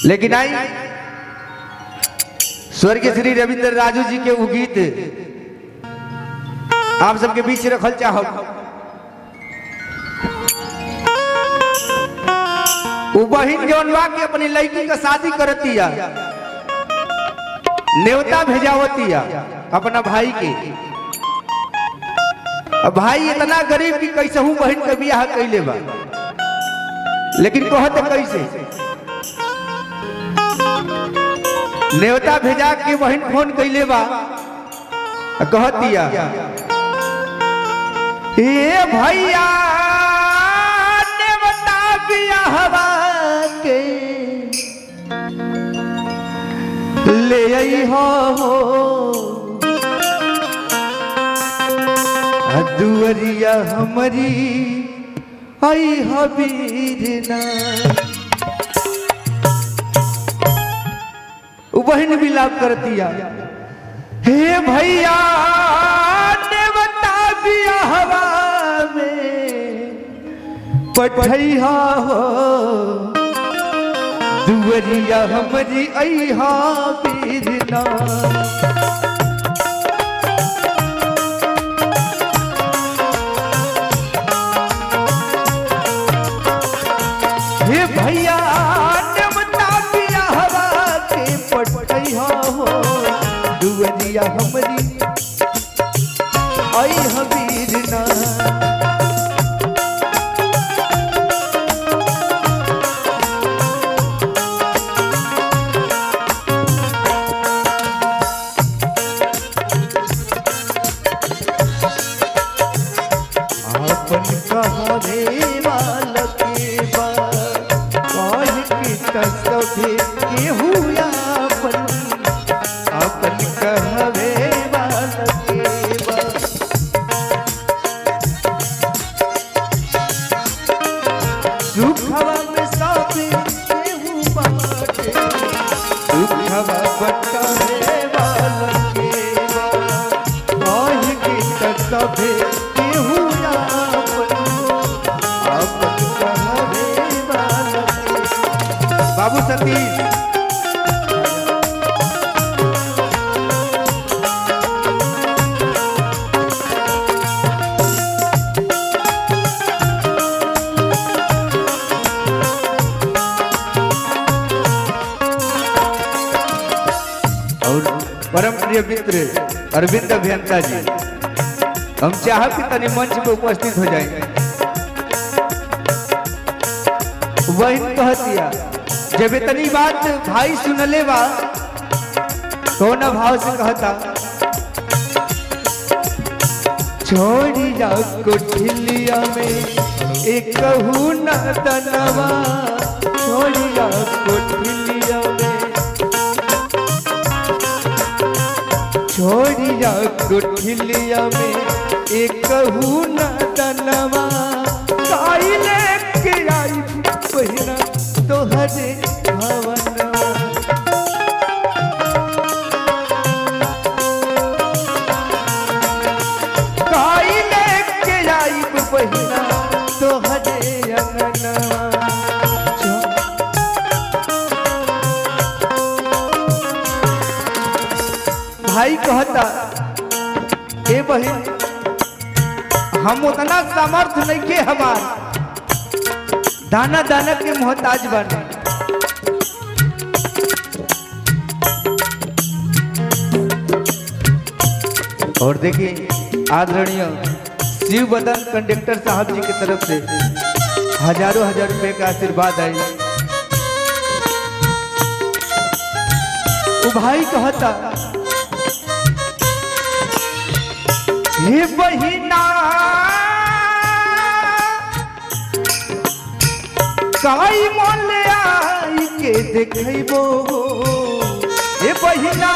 लेकिन आई स्वर्गीय श्री रविंद्र राजू जी के वो गीत आप सबके बीच रखल चाहो। वो बहन जौन बा के अपनी लड़की का शादी करती है, न्योता भेजावती है अपना भाई के। भाई इतना गरीब कि कैसे हूँ बहन के बियाह कैले बा, लेकिन कहते कैसे न्योता भेजा के बहन फोन कैले बा, कहतिया ए भैया न्योता बियाहवा के ले आई हो दुअरिया हमारी आई हबीरना। बहन विलाप करती है, हे भैया न्योता बियाहवा में पठैया हो दुअरिया हमारी आई हबीरना। भैया न्योता बियाहवा के पठैया हो दुअरिया हमारी आई हबीरना। आपन कहावे वाला के बा सभे केहू आपन आपन कहवे वाला के बा। सुखवा में सभे केहू बाटे सुखवा बटावे वाला के बा। कह के सभे केहू आपन आपन कहवे वाला बाबू सतीश। और परम प्रिय मित्र अरविंद अभियंता जी, हम चाह कि तनी मंच पे उपस्थित हो जाएंगे। वही कहतिया जब इतनी बात भाई सुनले बा कौन भाव से कहता, छोड़ी जा कोठिलिया में एक न तनवा छोड़ी जा कोठिलिया में छोड़ी जा कोठिलिया में एक न तनवा काइले के आई बहिना तोहरे भवनवा। काइले के आई बहिना तोहरे अंगनवा। भाई कहता ए बहन हम उतना सामर्थ नहीं के हमार दाना दाना के मोहताज बने। और देखिए आदरणीय शिव बदन कंडक्टर साहब जी की तरफ से हजारों हजार रुपए का आशीर्वाद आई। वो भाई कहता हे बहिना काई मोल आई के देखबो हे बहिना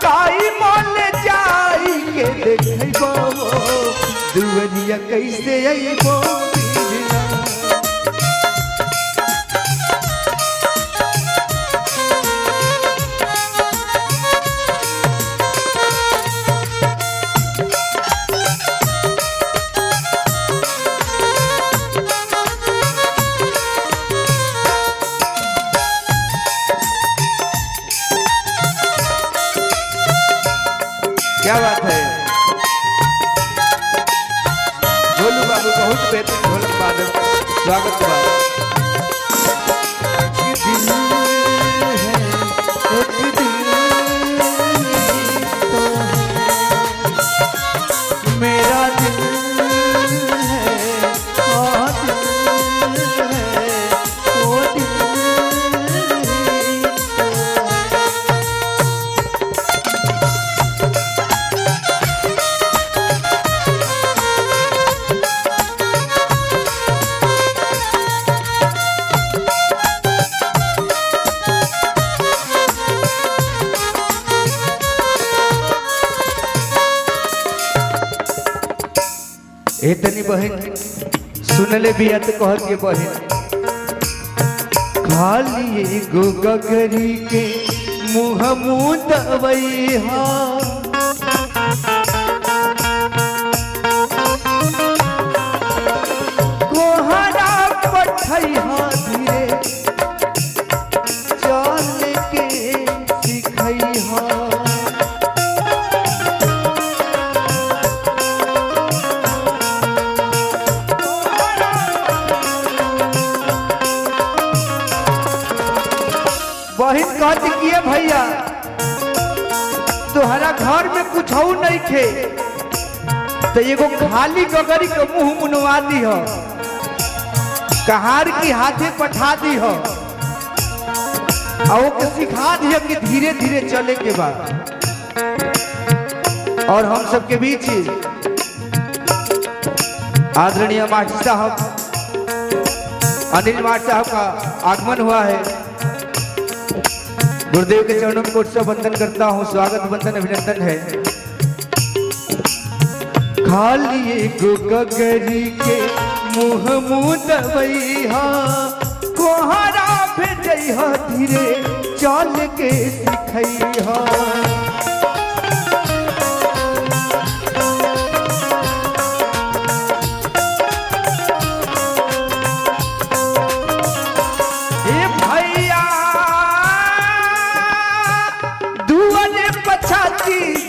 काई मोल जाई के देखबो दुअरिया कैसे अइबो। स्वागत बा। एक दिल है, एक दिल तो है, मेरा दिल है, और दिल है, वो दिल तनी बहन सुनले भी तो कहत के बहन खाली गो गगरी के मुँह मुँह दवैहा कोहरा पठैहा धीरे चल के सिखैहा बहन कहती किए भैया तोहरा घर में कुछ हो नहीं खे तो एगो खाली गगरी के मुंह मुनवा दी हो कहार की हाथे पठा दी हो और वो सिखा दी कि धीरे धीरे चले के बाद। और हम सबके बीच आदरणीय मास्टर साहब अनिल मास्टर साहब का आगमन हुआ है। गुरुदेव के चरणों में कोट से वंदन करता हूँ, स्वागत वंदन अभिनंदन है। खाली एक गगरी के मुँह मुँह दवैहा कोहरा भेजैहा धीरे चल के सिखैहा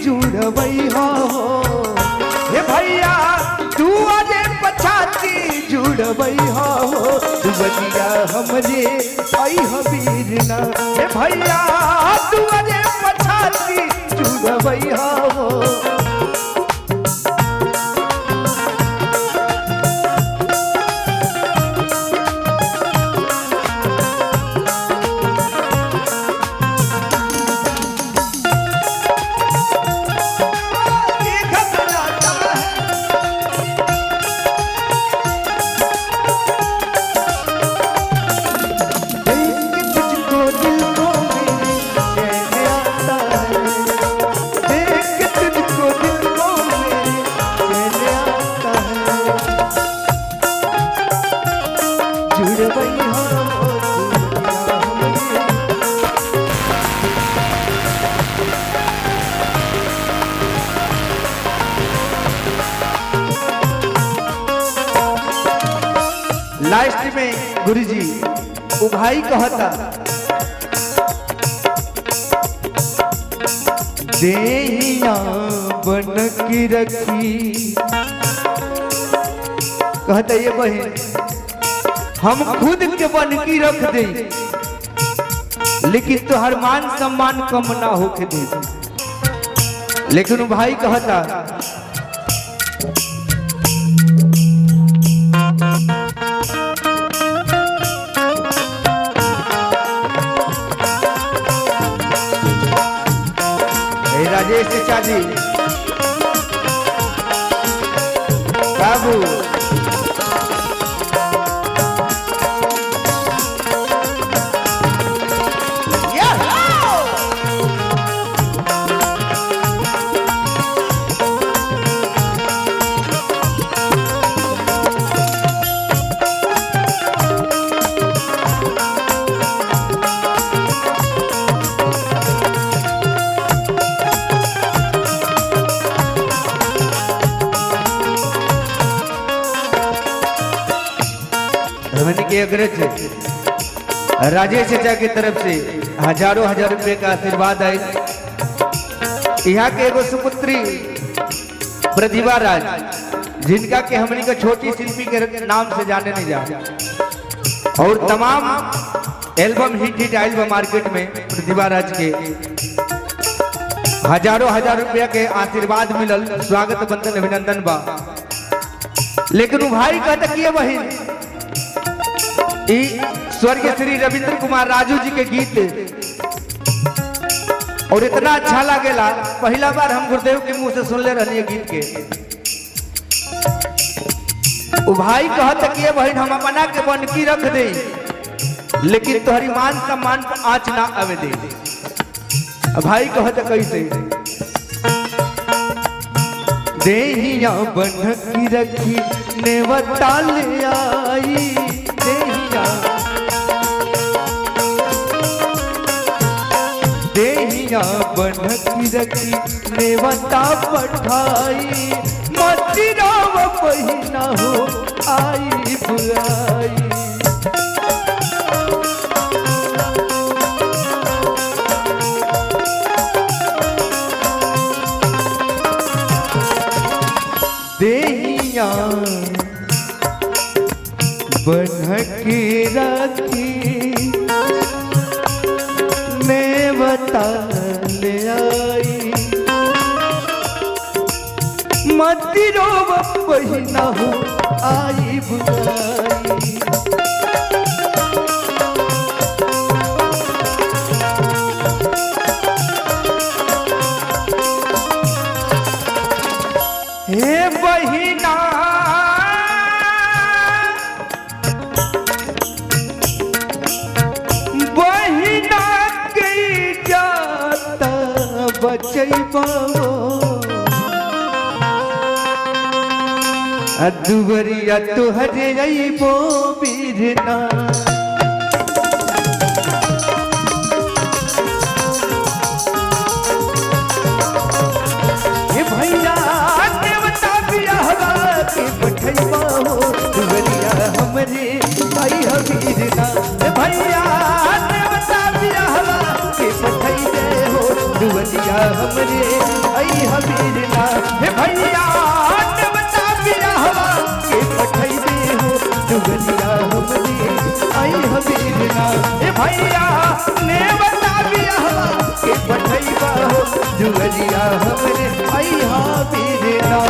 जुड़वैहा हो हे भैया तू अरे पछाती जुड़वैहा हो दुबलिया हमरे आई हबीर ना हे भैया तू अरे पछाती जुड़वैहा हो लास्ट में गुरुजी वो भाई कहता देहिया बन की रखी कहता ये बहन हम खुद के बन की रख दे लेकिन तो हर मान सम्मान कम ना होके दे। लेकिन भाई कहता राजेश चाचा जी बाबू के अग्रज राजेश चाचा की तरफ से हजारों हजार रुपए का आशीर्वाद आए। यहाँ के एगो सुपुत्री प्रतिभा राज जिनका के हमनी का छोटी शिल्पी के नाम से जाने नहीं जा और तमाम एल्बम हिट आयल बा मार्केट में। प्रतिभा राज के हजारों रुपया के आशीर्वाद मिलल, स्वागत बंधन अभिनंदन बा। लेकिन वो भाई कहता कि बहन स्वर्गीय श्री रविंद्र कुमार राजू जी के गीत और इतना अच्छा लागेला, पहला बार हम गुरुदेव के मुंह से सुन ले रही गीत के। वो भाई कहता कि बहन हम अपना के बनकी रख दे, लेकिन तोहरी मान सम्मान पर आँच ना आवे दे। भाई कहता कैसे, देहिया बनकी रखी नेवता ले आई, देहिया बनकी रखी नेवता पठाई, मती राव पहिना हो आई बुलाई। देहिया बनकी रखी नेवता ले आई, मती रोव पहिना हो आई बुलाई। हे बहिना बहिना के जाता बचैबो, दुबरिया तुहरे अइबो बीरना। हे भैया देवता बियाहवा के पठैबो, दुबरिया हमरे आई हबीरना। हे भैया देवता बियाहवा के पठैबे हो, दुबरिया हमरे आई हबीरना। हे भैया देवता बियाहवा के पठैबे हो, दुबरिया हमरे आई हबीरना। हे भैया देवता बियाहवा के पठैबा हो, दुबरिया हमरे आई हबीरना।